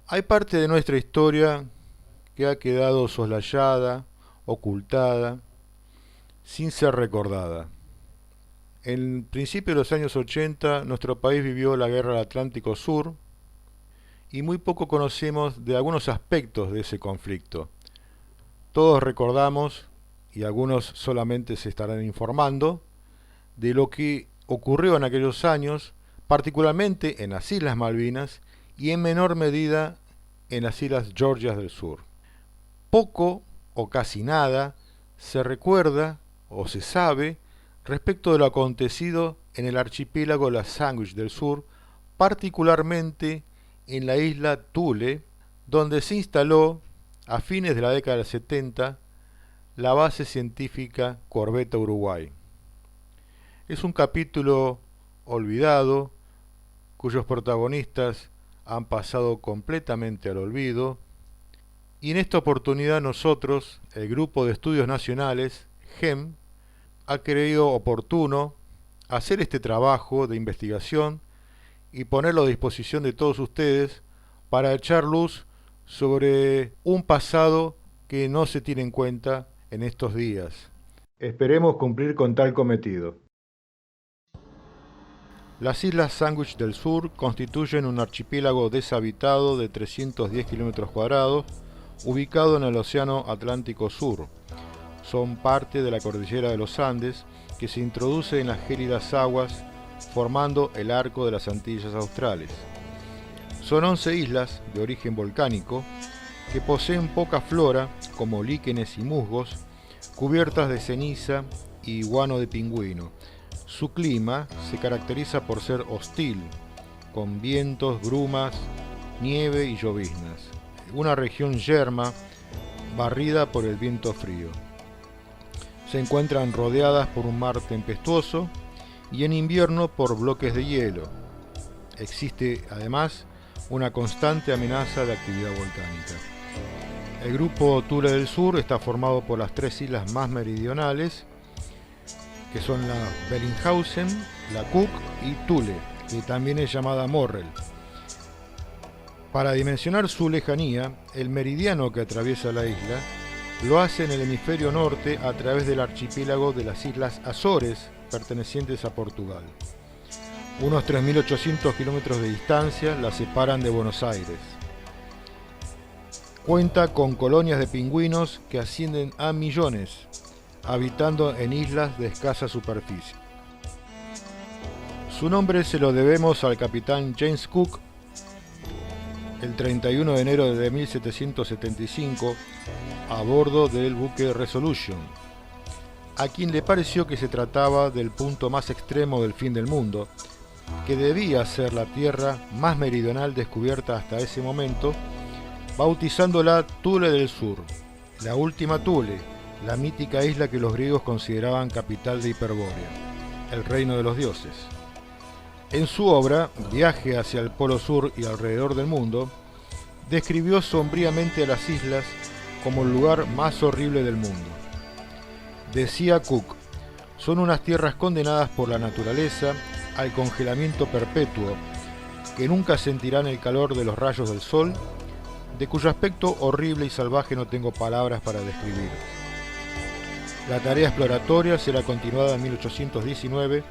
Hay parte de nuestra historia que ha quedado soslayada, ocultada, sin ser recordada. En principio de los años 80, nuestro país vivió la Guerra del Atlántico Sur y muy poco conocemos de algunos aspectos de ese conflicto. Todos recordamos, y algunos solamente se estarán informando, de lo que ocurrió en aquellos años, particularmente en las Islas Malvinas y en menor medida en las Islas Georgias del Sur. Poco o casi nada se recuerda o se sabe respecto de lo acontecido en el archipiélago de las Sandwich del Sur, particularmente en la isla Thule, donde se instaló a fines de la década del 70 la base científica Corbeta Uruguay. Es un capítulo olvidado, cuyos protagonistas han pasado completamente al olvido, y en esta oportunidad nosotros, el Grupo de Estudios Nacionales, GEM, ha creído oportuno hacer este trabajo de investigación y ponerlo a disposición de todos ustedes para echar luz sobre un pasado que no se tiene en cuenta en estos días. Esperemos cumplir con tal cometido. Las Islas Sandwich del Sur constituyen un archipiélago deshabitado de 310 kilómetros cuadrados, ubicado en el Océano Atlántico Sur. Son parte de la cordillera de los Andes, que se introduce en las gélidas aguas, formando el arco de las Antillas Australes. Son 11 islas de origen volcánico, que poseen poca flora, como líquenes y musgos, cubiertas de ceniza y guano de pingüino. Su clima se caracteriza por ser hostil, con vientos, brumas, nieve y lloviznas. Una región yerma, barrida por el viento frío. Se encuentran rodeadas por un mar tempestuoso y en invierno por bloques de hielo. Existe además una constante amenaza de actividad volcánica. El grupo Thule del Sur está formado por las tres islas más meridionales, que son la Bellinghausen, la Cook y Thule, que también es llamada Morrell. Para dimensionar su lejanía, el meridiano que atraviesa la isla lo hace en el hemisferio norte a través del archipiélago de las Islas Azores, pertenecientes a Portugal. Unos 3.800 kilómetros de distancia la separan de Buenos Aires. Cuenta con colonias de pingüinos que ascienden a millones, habitando en islas de escasa superficie. Su nombre se lo debemos al capitán James Cook, el 31 de enero de 1775, a bordo del buque Resolution, a quien le pareció que se trataba del punto más extremo del fin del mundo, que debía ser la tierra más meridional descubierta hasta ese momento, bautizándola Thule del Sur, la última Thule, la mítica isla que los griegos consideraban capital de Hiperbórea, el reino de los dioses. En su obra, Viaje hacia el Polo Sur y alrededor del mundo, describió sombríamente a las islas como el lugar más horrible del mundo. Decía Cook, son unas tierras condenadas por la naturaleza al congelamiento perpetuo, que nunca sentirán el calor de los rayos del sol, de cuyo aspecto horrible y salvaje no tengo palabras para describir. La tarea exploratoria será continuada en 1819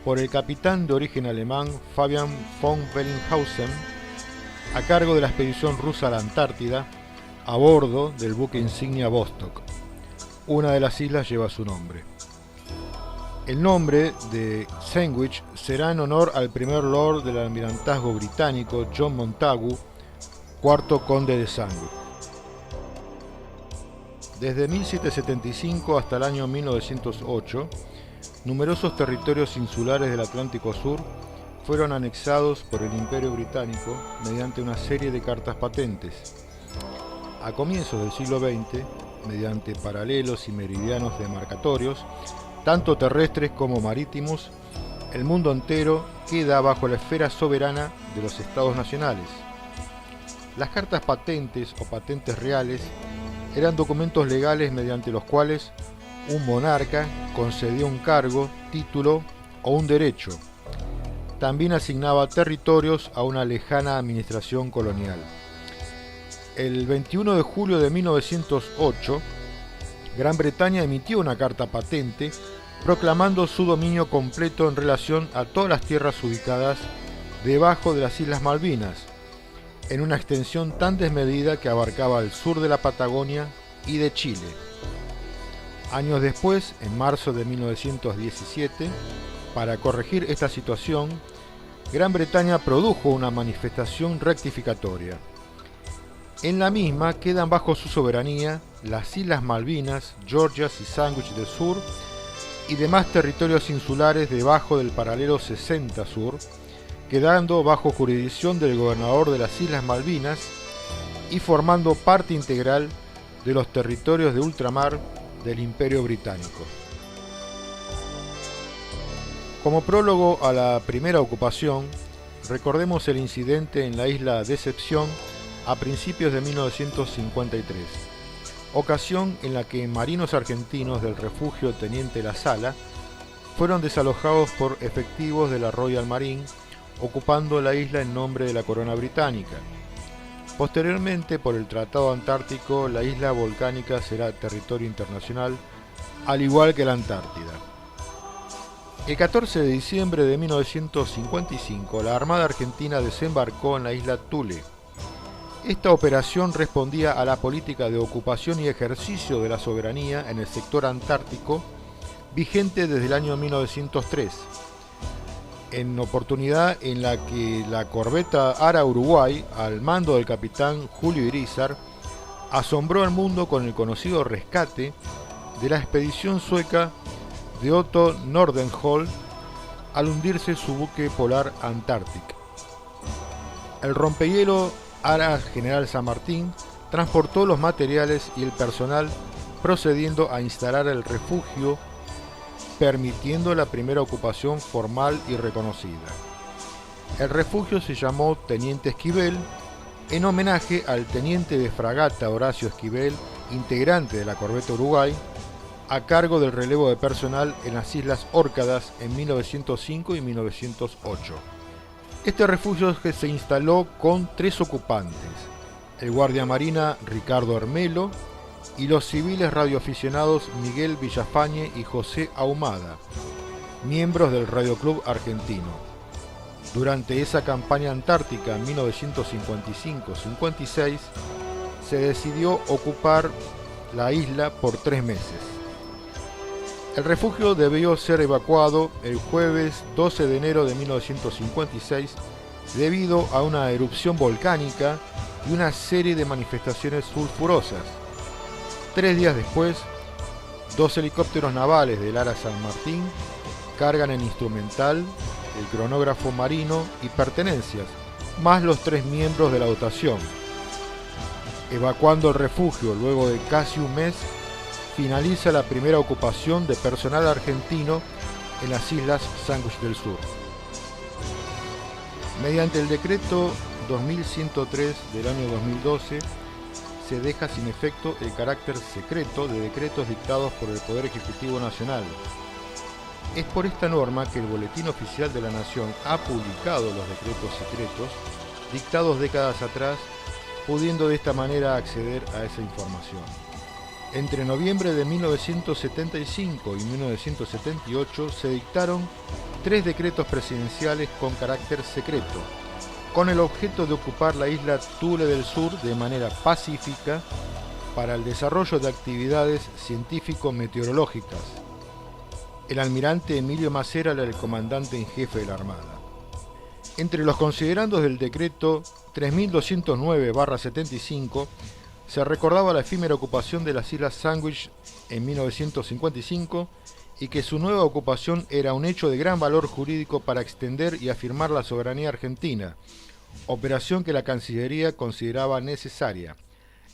por el capitán de origen alemán Fabian von Bellinghausen, a cargo de la expedición rusa a la Antártida, a bordo del buque insignia Vostok. Una de las islas lleva su nombre. El nombre de Sandwich será en honor al primer lord del almirantazgo británico John Montagu, cuarto conde de Sandwich. Desde 1775 hasta el año 1908, numerosos territorios insulares del Atlántico Sur fueron anexados por el Imperio Británico mediante una serie de cartas patentes. A comienzos del siglo XX, mediante paralelos y meridianos demarcatorios, tanto terrestres como marítimos, el mundo entero queda bajo la esfera soberana de los Estados nacionales. Las cartas patentes o patentes reales eran documentos legales mediante los cuales un monarca concedía un cargo, título o un derecho. También asignaba territorios a una lejana administración colonial. El 21 de julio de 1908, Gran Bretaña emitió una carta patente proclamando su dominio completo en relación a todas las tierras ubicadas debajo de las Islas Malvinas, en una extensión tan desmedida que abarcaba el sur de la Patagonia y de Chile. Años después, en marzo de 1917, para corregir esta situación, Gran Bretaña produjo una manifestación rectificatoria. En la misma quedan bajo su soberanía las Islas Malvinas, Georgias y Sandwich del Sur y demás territorios insulares debajo del paralelo 60 Sur, quedando bajo jurisdicción del gobernador de las Islas Malvinas y formando parte integral de los territorios de ultramar del Imperio Británico. Como prólogo a la primera ocupación, recordemos el incidente en la isla Decepción a principios de 1953, ocasión en la que marinos argentinos del refugio Teniente La Sala fueron desalojados por efectivos de la Royal Marine, ocupando la isla en nombre de la corona británica. Posteriormente, por el Tratado Antártico, la isla volcánica será territorio internacional, al igual que la Antártida. El 14 de diciembre de 1955, la Armada Argentina desembarcó en la isla Thule. Esta operación respondía a la política de ocupación y ejercicio de la soberanía en el sector antártico vigente desde el año 1903, en oportunidad en la que la corbeta Ara Uruguay, al mando del capitán Julio Irizar, asombró al mundo con el conocido rescate de la expedición sueca de Otto Nordenskjöld al hundirse su buque polar Antarctic. El rompehielo Ara General San Martín transportó los materiales y el personal, procediendo a instalar el refugio, permitiendo la primera ocupación formal y reconocida. El refugio se llamó Teniente Esquivel, en homenaje al teniente de fragata Horacio Esquivel, integrante de la corbeta Uruguay, a cargo del relevo de personal en las Islas Órcadas en 1905 y 1908. Este refugio se instaló con 3 ocupantes, el guardia marina Ricardo Hermelo y los civiles radioaficionados Miguel Villafañe y José Ahumada, miembros del Radio Club Argentino. Durante esa campaña antártica en 1955-56 se decidió ocupar la isla por 3 meses. El refugio debió ser evacuado el jueves 12 de enero de 1956 debido a una erupción volcánica y una serie de manifestaciones sulfurosas. 3 días después, 2 helicópteros navales del Ara San Martín cargan el instrumental, el cronógrafo marino y pertenencias, más los 3 miembros de la dotación. Evacuando el refugio luego de casi un mes, finaliza la primera ocupación de personal argentino en las Islas Sandwich del Sur. Mediante el decreto 2103 del año 2012, se deja sin efecto el carácter secreto de decretos dictados por el Poder Ejecutivo Nacional. Es por esta norma que el Boletín Oficial de la Nación ha publicado los decretos secretos dictados décadas atrás, pudiendo de esta manera acceder a esa información. Entre noviembre de 1975 y 1978 se dictaron 3 decretos presidenciales con carácter secreto, con el objeto de ocupar la isla Thule del Sur de manera pacífica para el desarrollo de actividades científico-meteorológicas. El almirante Emilio Macera era el comandante en jefe de la Armada. Entre los considerandos del decreto 3209/75 se recordaba la efímera ocupación de las Islas Sandwich en 1955 y que su nueva ocupación era un hecho de gran valor jurídico para extender y afirmar la soberanía argentina, operación que la Cancillería consideraba necesaria.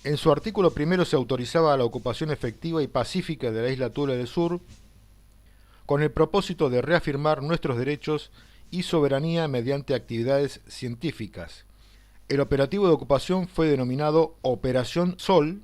En su artículo primero se autorizaba la ocupación efectiva y pacífica de la isla Thule del Sur con el propósito de reafirmar nuestros derechos y soberanía mediante actividades científicas. El operativo de ocupación fue denominado Operación Sol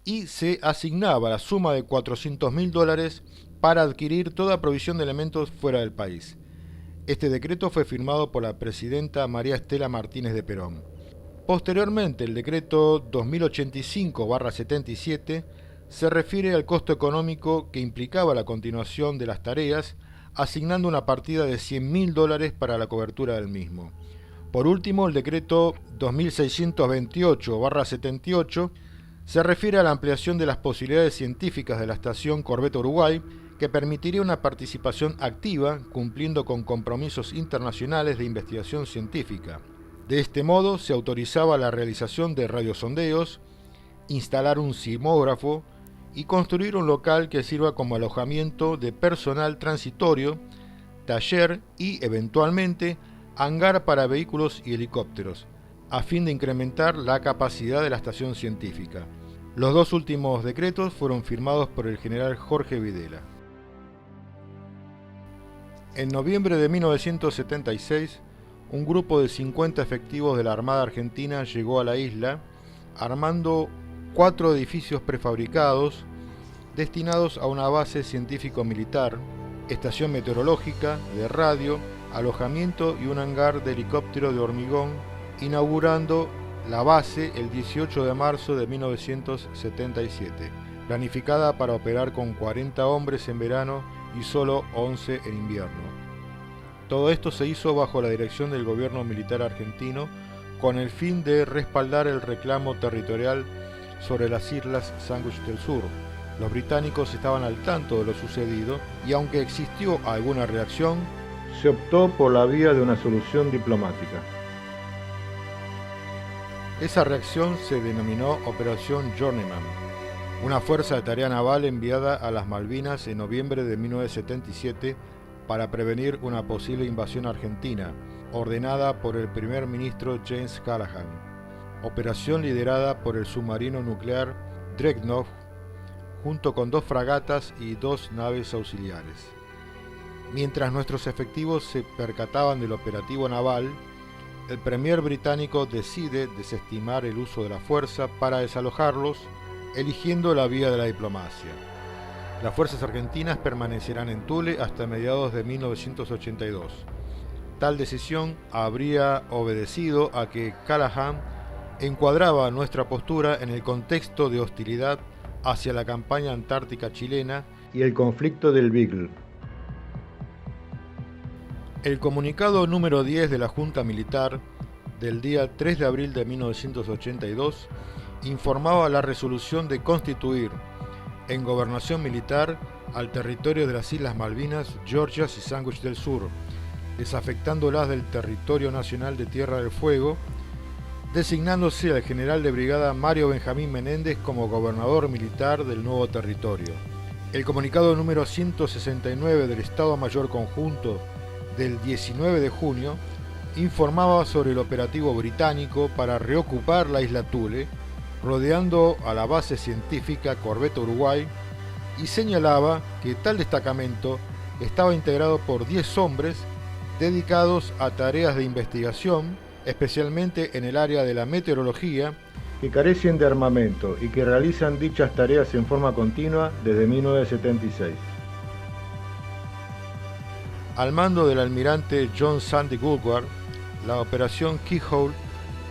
y se asignaba la suma de $400.000 para adquirir toda provisión de elementos fuera del país. Este decreto fue firmado por la presidenta María Estela Martínez de Perón. Posteriormente, el decreto 2085/77 se refiere al costo económico que implicaba la continuación de las tareas, asignando una partida de $100.000 para la cobertura del mismo. Por último, el decreto 2628/78 se refiere a la ampliación de las posibilidades científicas de la estación Corbeta Uruguay, que permitiría una participación activa cumpliendo con compromisos internacionales de investigación científica. De este modo, se autorizaba la realización de radiosondeos, instalar un sismógrafo y construir un local que sirva como alojamiento de personal transitorio, taller y, eventualmente, hangar para vehículos y helicópteros, a fin de incrementar la capacidad de la estación científica. Los dos últimos decretos fueron firmados por el general Jorge Videla. En noviembre de 1976, un grupo de 50 efectivos de la Armada Argentina llegó a la isla, armando 4 edificios prefabricados destinados a una base científico-militar, estación meteorológica, de radio, alojamiento y un hangar de helicóptero de hormigón, inaugurando la base el 18 de marzo de 1977, planificada para operar con 40 hombres en verano y solo 11 en invierno. Todo esto se hizo bajo la dirección del gobierno militar argentino con el fin de respaldar el reclamo territorial sobre las islas Sandwich del Sur. Los británicos estaban al tanto de lo sucedido y aunque existió alguna reacción, se optó por la vía de una solución diplomática. Esa reacción se denominó Operación Journeyman, una fuerza de tarea naval enviada a las Malvinas en noviembre de 1977 para prevenir una posible invasión argentina, ordenada por el primer ministro James Callaghan. Operación liderada por el submarino nuclear Dreadnought, junto con 2 fragatas y 2 naves auxiliares. Mientras nuestros efectivos se percataban del operativo naval, el premier británico decide desestimar el uso de la fuerza para desalojarlos, eligiendo la vía de la diplomacia. Las fuerzas argentinas permanecerán en Thule hasta mediados de 1982. Tal decisión habría obedecido a que Callaghan encuadraba nuestra postura en el contexto de hostilidad hacia la campaña antártica chilena y el conflicto del Beagle. El comunicado número 10 de la Junta Militar del día 3 de abril de 1982 informaba la resolución de constituir en gobernación militar al territorio de las Islas Malvinas, Georgias y Sandwich del Sur, desafectándolas del territorio nacional de Tierra del Fuego, designándose al general de brigada Mario Benjamín Menéndez como gobernador militar del nuevo territorio. El comunicado número 169 del Estado Mayor Conjunto del 19 de junio informaba sobre el operativo británico para reocupar la isla Thule, rodeando a la base científica Corbeta Uruguay, y señalaba que tal destacamento estaba integrado por 10 hombres dedicados a tareas de investigación, especialmente en el área de la meteorología, que carecen de armamento y que realizan dichas tareas en forma continua desde 1976. Al mando del almirante John Sandy Woodward, la operación Keyhole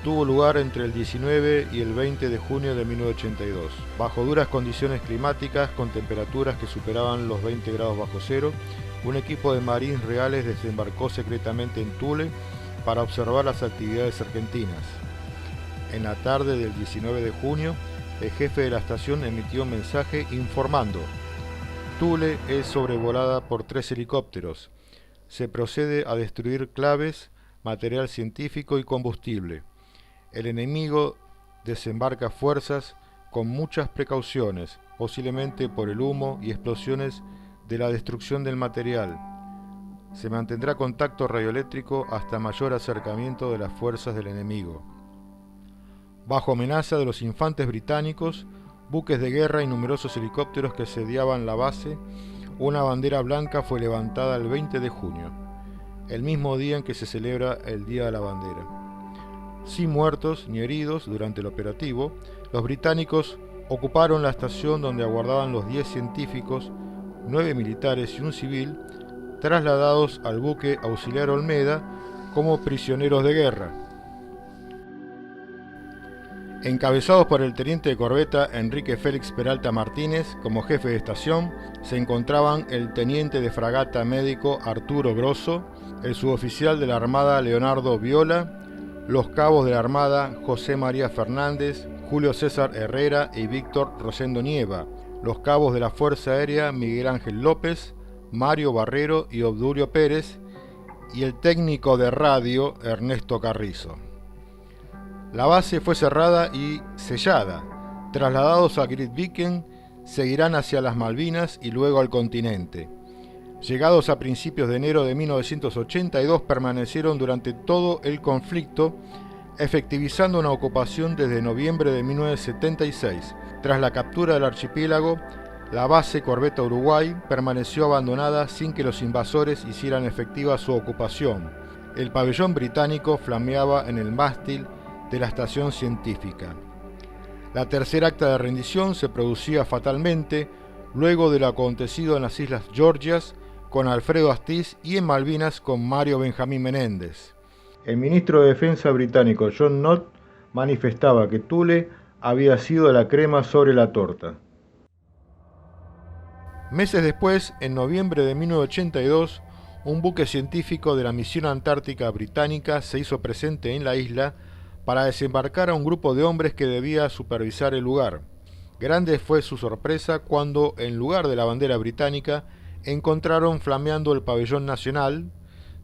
tuvo lugar entre el 19 y el 20 de junio de 1982, bajo duras condiciones climáticas con temperaturas que superaban los 20 grados bajo cero. Un equipo de marines reales desembarcó secretamente en Thule para observar las actividades argentinas. En la tarde del 19 de junio, el jefe de la estación emitió un mensaje informando: Thule es sobrevolada por 3 helicópteros. Se procede a destruir claves, material científico y combustible. El enemigo desembarca fuerzas con muchas precauciones, posiblemente por el humo y explosiones de la destrucción del material. Se mantendrá contacto radioeléctrico hasta mayor acercamiento de las fuerzas del enemigo. Bajo amenaza de los infantes británicos, buques de guerra y numerosos helicópteros que asediaban la base, una bandera blanca fue levantada el 20 de junio, el mismo día en que se celebra el Día de la Bandera. Sin muertos ni heridos durante el operativo, los británicos ocuparon la estación donde aguardaban los 10 científicos, 9 militares y un civil, trasladados al buque auxiliar Olmeda como prisioneros de guerra. Encabezados por el teniente de corbeta Enrique Félix Peralta Martínez como jefe de estación, se encontraban el teniente de fragata médico Arturo Grosso, el suboficial de la Armada Leonardo Viola, los cabos de la Armada José María Fernández, Julio César Herrera y Víctor Rosendo Nieva, los cabos de la Fuerza Aérea Miguel Ángel López, Mario Barrero y Obdulio Pérez, y el técnico de radio Ernesto Carrizo. La base fue cerrada y sellada. Trasladados a Grytviken, seguirán hacia las Malvinas y luego al continente. Llegados a principios de enero de 1982, permanecieron durante todo el conflicto, efectivizando una ocupación desde noviembre de 1976. Tras la captura del archipiélago, la base Corbeta Uruguay permaneció abandonada sin que los invasores hicieran efectiva su ocupación. El pabellón británico flameaba en el mástil de la estación científica. La tercer acta de rendición se producía fatalmente luego de lo acontecido en las Islas Georgias con Alfredo Astiz y en Malvinas con Mario Benjamín Menéndez. El ministro de Defensa británico John Nott manifestaba que Thule había sido la crema sobre la torta. Meses después, en noviembre de 1982, un buque científico de la Misión Antártica Británica se hizo presente en la isla para desembarcar a un grupo de hombres que debía supervisar el lugar. Grande fue su sorpresa cuando, en lugar de la bandera británica, encontraron flameando el pabellón nacional,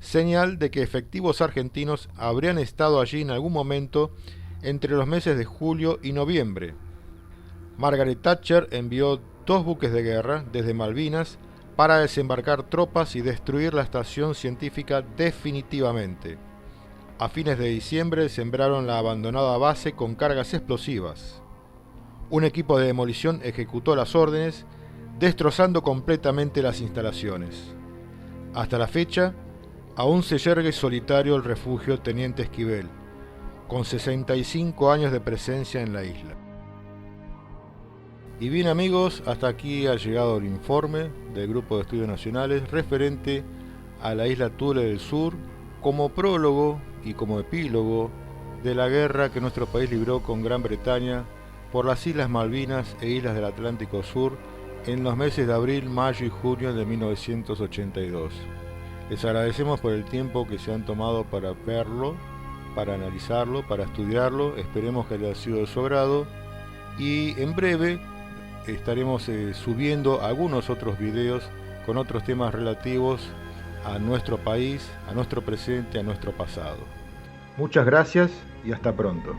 señal de que efectivos argentinos habrían estado allí en algún momento entre los meses de julio y noviembre. Margaret Thatcher envió 2 buques de guerra desde Malvinas para desembarcar tropas y destruir la estación científica definitivamente. A fines de diciembre sembraron la abandonada base con cargas explosivas. Un equipo de demolición ejecutó las órdenes, destrozando completamente las instalaciones. Hasta la fecha, aún se yergue solitario el refugio Teniente Esquivel, con 65 años de presencia en la isla. Y bien amigos, hasta aquí ha llegado el informe del Grupo de Estudios Nacionales referente a la isla Thule del Sur, como prólogo y como epílogo de la guerra que nuestro país libró con Gran Bretaña por las Islas Malvinas e Islas del Atlántico Sur en los meses de abril, mayo y junio de 1982. Les agradecemos por el tiempo que se han tomado para verlo, para analizarlo, para estudiarlo. Esperemos que haya sido de su agrado y en breve estaremos subiendo algunos otros videos con otros temas relativos a nuestro país, a nuestro presente, a nuestro pasado. Muchas gracias y hasta pronto.